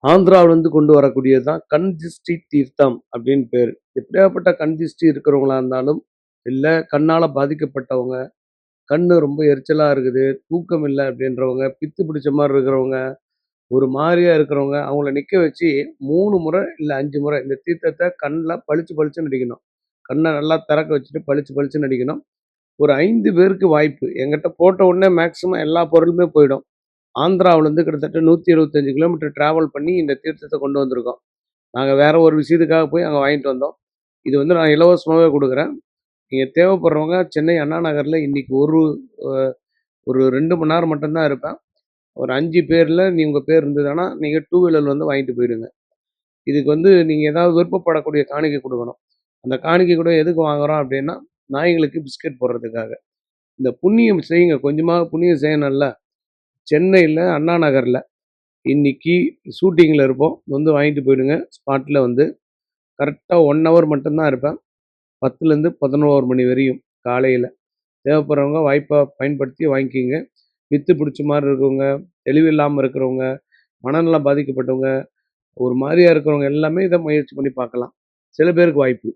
ஆந்திராவிலேருந்து கொண்டு வரக்கூடியது தான் கண் திஷ்டி தீர்த்தம் அப்படின்னு பேர். எப்படியாப்பட்ட கண் திஷ்டி இருக்கிறவங்களா இருந்தாலும், இல்ல கண்ணால பாதிக்கப்பட்டவங்க, கண்ணு ரொம்ப எரிச்சலா இருக்குது, தூக்கம் இல்ல அப்படின்றவங்க, பித்து பிடிச்ச மாரி இருக்கிறவங்க, ஒரு மாரியா இருக்கிறவங்க, அவங்கள நிக்க வச்சு 3 முறை இல்ல 5 முறை இந்த தீர்த்தத்த கண்ல பளிச்சு பளிச்சுன்னு அடிக்கணும். கண்ண நல்லா திறக்க வச்சுட்டு பளிச்சு பளிச்சுன்னு அடிக்கணும். ஒரு 5 பேருக்கு வாய்ப்பு. என்கிட்ட போட்ட உடனே மேக்ஸிமம் எல்லா பொருளுமே போயிடும். ஆந்திராவிலேருந்து கிட்டத்தட்ட 125 கிலோமீட்டர் டிராவல் பண்ணி இந்த தீர்த்தத்த கொண்டு வந்திருக்கோம். நாங்க வேற ஒரு விஷயத்துக்காக போய் அங்க வாங்கிட்டு வந்தோம். இது வந்து நான் இலவசமாவே குடுக்குறேன். நீங்க தேவைப்படுறவங்க சென்னை அண்ணா நகர்ல இன்னைக்கு அ ஒரு 2 மணி நேரம் மட்டும் தான் இருப்பேன். ஒரு 5 பேர்ல உங்க பேர் இருந்ததுன்னா, நீங்க 2 வீலர்ல வந்து வாங்கிட்டு போயிடுங்க. இதுக்கு வந்து நீங்க ஏதாவது விருப்பப்படக்கூடிய காணிக்கை குடுக்கணும். அந்த காணிக்கை கூட எதுக்கு வாங்குறோம் அப்டின்னா, நாய்களுக்கு பிஸ்கட் போடுறதுக்காக. இந்த புண்ணியம் செய்யுங்க. கொஞ்சமாவது புண்ணியம் செய்யணும்ல. சென்னையில அண்ணா நகர்ல இன்னைக்கு ஷூட்டிங்ல இருப்போம். வந்து வாங்கிட்டு போயிடுங்க. ஸ்பாட்ல வந்து கரெக்ட்டா 1 ஹவர் மட்டும் தான் இருப்பேன். 10லேருந்து 11 மணி வரையும் காலையில. தேவைப்படுறவங்க வாய்ப்ப பயன்படுத்தி வாங்கிக்கங்க. பித்து பிடிச்ச மாரி இருக்கவங்க, தெளிவில்லாம இருக்கிறவங்க, மனநலம் பாதிக்கப்பட்டவங்க, ஒரு மாரியா இருக்கிறவங்க எல்லாமே இத முயற்சி பண்ணி பார்க்கலாம். சில பேருக்கு வாய்ப்பு.